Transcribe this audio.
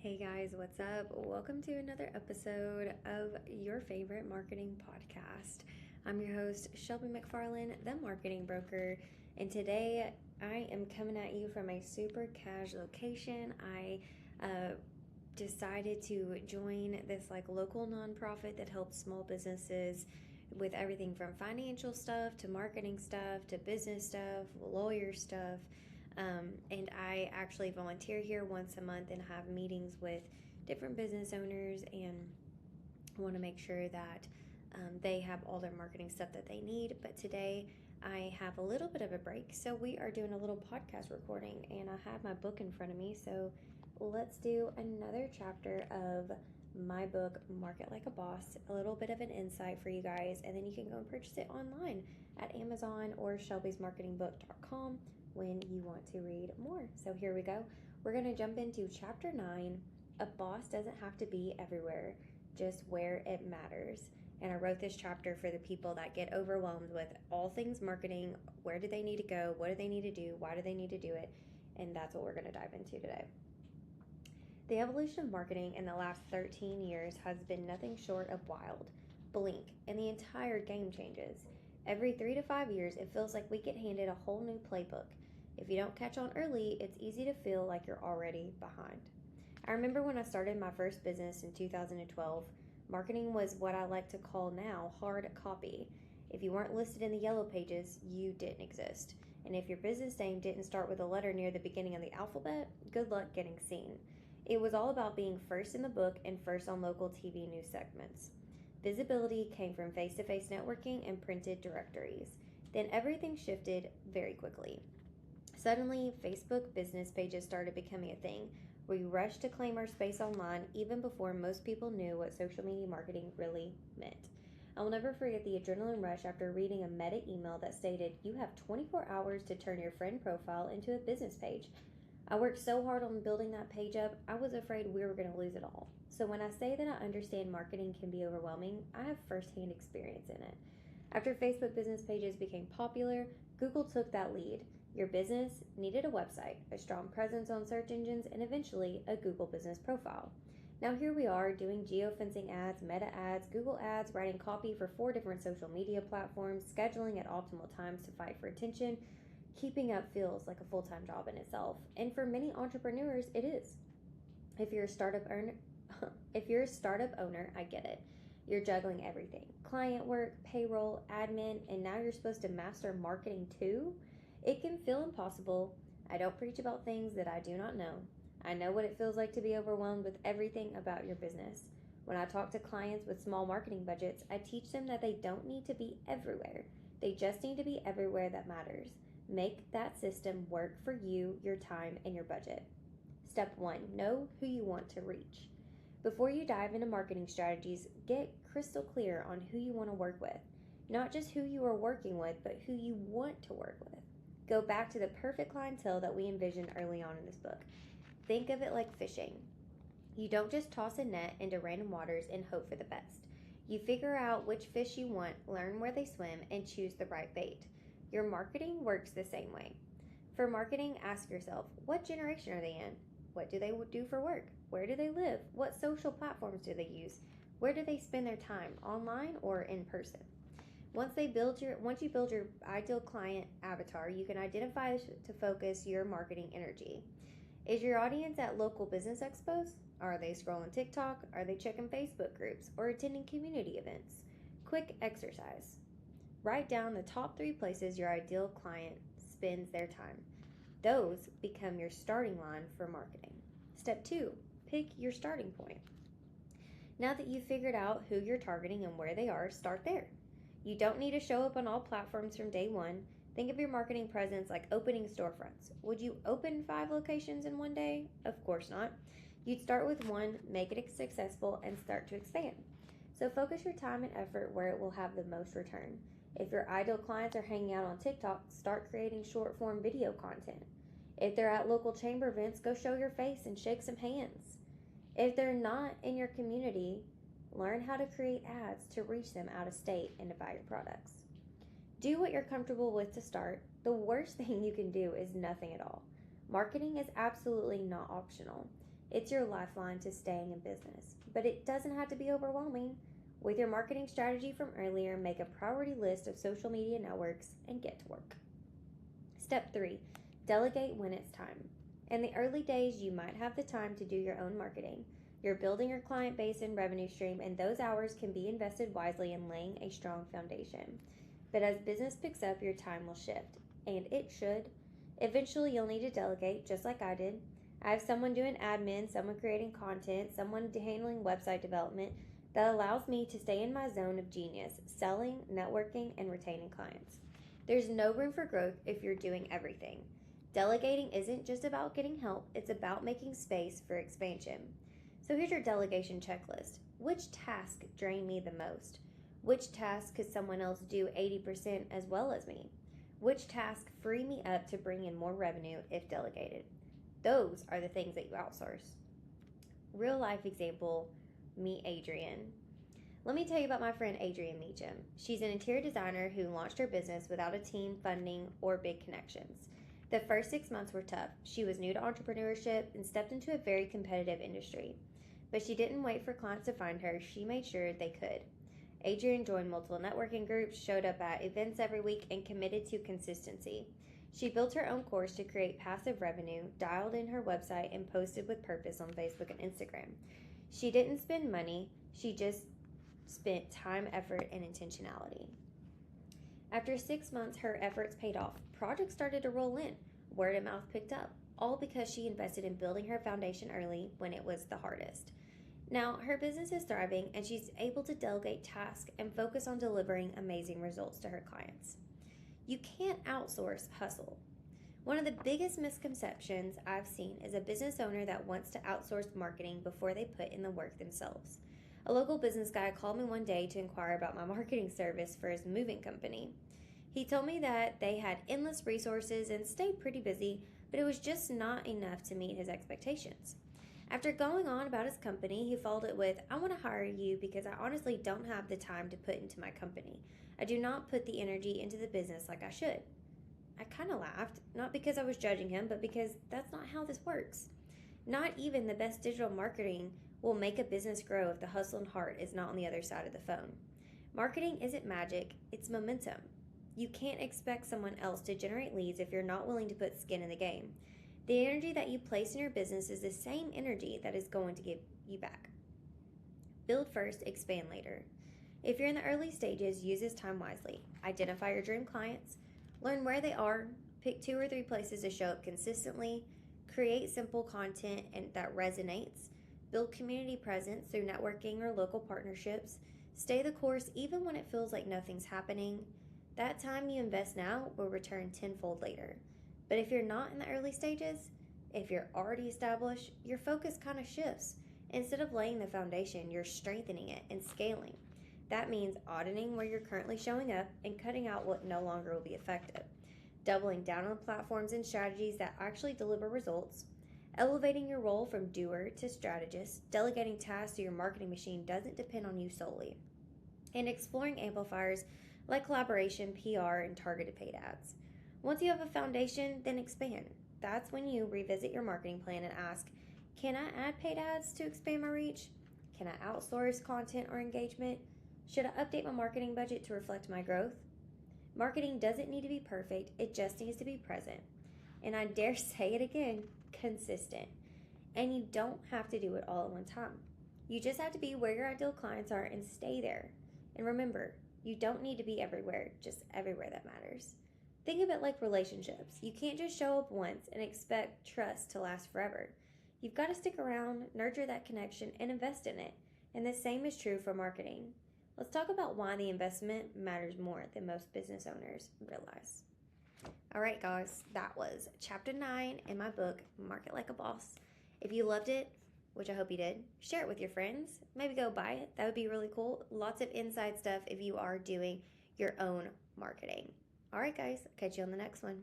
Hey guys, what's up? Welcome to another episode of your favorite marketing podcast. I'm your host, Shelby McFarland, the marketing broker, and today I am coming at you from a super cash location. I decided to join this local nonprofit that helps small businesses with everything from financial stuff to marketing stuff to business stuff, lawyer stuff. And I actually volunteer here once a month and have meetings with different business owners and want to make sure that they have all their marketing stuff that they need. But today I have a little bit of a break, so we are doing a little podcast recording, and I have my book in front of me. So let's do another chapter of my book, Market Like a Boss, a little bit of an insight for you guys, and then you can go and purchase it online at Amazon or shelbysmarketingbook.com when you want to read more. So here we go. We're going to jump into chapter 9. A boss doesn't have to be everywhere, just where it matters. And I wrote this chapter for the people that get overwhelmed with all things marketing. Where do they need to go? What do they need to do? Why do they need to do it? And that's what we're going to dive into today. The evolution of marketing in the last 13 years has been nothing short of wild. Blink, and the entire game changes. Every 3 to 5 years, it feels like we get handed a whole new playbook. If you don't catch on early, it's easy to feel like you're already behind. I remember when I started my first business in 2012, marketing was what I like to call now hard copy. If you weren't listed in the yellow pages, you didn't exist. And if your business name didn't start with a letter near the beginning of the alphabet, good luck getting seen. It was all about being first in the book and first on local TV news segments. Visibility came from face-to-face networking and printed directories. Then everything shifted very quickly. Suddenly, Facebook business pages started becoming a thing. We rushed to claim our space online even before most people knew what social media marketing really meant. I will never forget the adrenaline rush after reading a meta email that stated, "You have 24 hours to turn your friend profile into a business page." I worked so hard on building that page up, I was afraid we were going to lose it all. So when I say that I understand marketing can be overwhelming, I have firsthand experience in it. After Facebook business pages became popular, Google took that lead. Your business needed a website, a strong presence on search engines, and eventually a Google business profile. Now here we are doing geofencing ads, meta ads, Google ads, writing copy for 4 different social media platforms, scheduling at optimal times to fight for attention. Keeping up feels like a full-time job in itself, and for many entrepreneurs, it is. If you're a startup owner, I get it. You're juggling everything: client work, payroll, admin, and now you're supposed to master marketing too. It can feel impossible. I don't preach about things that I do not know. I know what it feels like to be overwhelmed with everything about your business. When I talk to clients with small marketing budgets, I teach them that they don't need to be everywhere. They just need to be everywhere that matters. Make that system work for you, your time, and your budget. Step 1, know who you want to reach. Before you dive into marketing strategies, get crystal clear on who you want to work with. Not just who you are working with, but who you want to work with. Go back to the perfect clientele that we envisioned early on in this book. Think of it like fishing. You don't just toss a net into random waters and hope for the best. You figure out which fish you want, learn where they swim, and choose the right bait. Your marketing works the same way. For marketing, ask yourself, what generation are they in? What do they do for work? Where do they live? What social platforms do they use? Where do they spend their time, online or in person? Once you build your ideal client avatar, you can identify to focus your marketing energy. Is your audience at local business expos? Are they scrolling TikTok? Are they checking Facebook groups or attending community events? Quick exercise. Write down the top 3 places your ideal client spends their time. Those become your starting line for marketing. Step 2, pick your starting point. Now that you've figured out who you're targeting and where they are, start there. You don't need to show up on all platforms from day one. Think of your marketing presence like opening storefronts. Would you open 5 locations in one day? Of course not. You'd start with 1, make it successful, and start to expand. So focus your time and effort where it will have the most return. If your ideal clients are hanging out on TikTok, start creating short-form video content. If they're at local chamber events, go show your face and shake some hands. If they're not in your community, learn how to create ads to reach them out of state and to buy your products. Do what you're comfortable with to start. The worst thing you can do is nothing at all. Marketing is absolutely not optional. It's your lifeline to staying in business, but it doesn't have to be overwhelming. With your marketing strategy from earlier, make a priority list of social media networks and get to work. Step 3, delegate when it's time. In the early days, you might have the time to do your own marketing. You're building your client base and revenue stream, and those hours can be invested wisely in laying a strong foundation. But as business picks up, your time will shift, and it should. Eventually, you'll need to delegate, just like I did. I have someone doing admin, someone creating content, someone handling website development that allows me to stay in my zone of genius, selling, networking, and retaining clients. There's no room for growth if you're doing everything. Delegating isn't just about getting help, it's about making space for expansion. So here's your delegation checklist. Which task drain me the most? Which task could someone else do 80% as well as me? Which task free me up to bring in more revenue if delegated? Those are the things that you outsource. Real life example, meet Adrienne. Let me tell you about my friend Adrienne Meacham. She's an interior designer who launched her business without a team, funding, or big connections. The first 6 months were tough. She was new to entrepreneurship and stepped into a very competitive industry. But she didn't wait for clients to find her. She made sure they could. Adrienne joined multiple networking groups, showed up at events every week, and committed to consistency. She built her own course to create passive revenue, dialed in her website, and posted with purpose on Facebook and Instagram. She didn't spend money. She just spent time, effort, and intentionality. After 6 months, her efforts paid off. Projects started to roll in. Word of mouth picked up, all because she invested in building her foundation early when it was the hardest. Now, her business is thriving, and she's able to delegate tasks and focus on delivering amazing results to her clients. You can't outsource hustle. One of the biggest misconceptions I've seen is a business owner that wants to outsource marketing before they put in the work themselves. A local business guy called me one day to inquire about my marketing service for his moving company. He told me that they had endless resources and stayed pretty busy, but it was just not enough to meet his expectations. After going on about his company, he followed it with, "I want to hire you because I honestly don't have the time to put into my company. I do not put the energy into the business like I should." I kind of laughed, not because I was judging him, but because that's not how this works. Not even the best digital marketing will make a business grow if the hustle and heart is not on the other side of the phone. Marketing isn't magic, it's momentum. You can't expect someone else to generate leads if you're not willing to put skin in the game. The energy that you place in your business is the same energy that is going to give you back. Build first, expand later. If you're in the early stages, use this time wisely. Identify your dream clients, learn where they are, pick 2 or 3 places to show up consistently, create simple content and that resonates, build community presence through networking or local partnerships, stay the course even when it feels like nothing's happening. That time you invest now will return tenfold later. But if you're not in the early stages, if you're already established, your focus kind of shifts. Instead of laying the foundation, you're strengthening it and scaling. That means auditing where you're currently showing up and cutting out what no longer will be effective. Doubling down on platforms and strategies that actually deliver results. Elevating your role from doer to strategist. Delegating tasks to your marketing machine doesn't depend on you solely. And exploring amplifiers like collaboration, PR, and targeted paid ads. Once you have a foundation, then expand. That's when you revisit your marketing plan and ask, can I add paid ads to expand my reach? Can I outsource content or engagement? Should I update my marketing budget to reflect my growth? Marketing doesn't need to be perfect, it just needs to be present. And I dare say it again, consistent. And you don't have to do it all at one time. You just have to be where your ideal clients are and stay there. And remember, you don't need to be everywhere, just everywhere that matters. Think of it like relationships. You can't just show up once and expect trust to last forever. You've got to stick around, nurture that connection, and invest in it. And the same is true for marketing. Let's talk about why the investment matters more than most business owners realize. All right, guys, that was chapter 9 in my book, Market Like a Boss. If you loved it, which I hope you did, share it with your friends. Maybe go buy it. That would be really cool. Lots of inside stuff if you are doing your own marketing. All right, guys, catch you on the next one.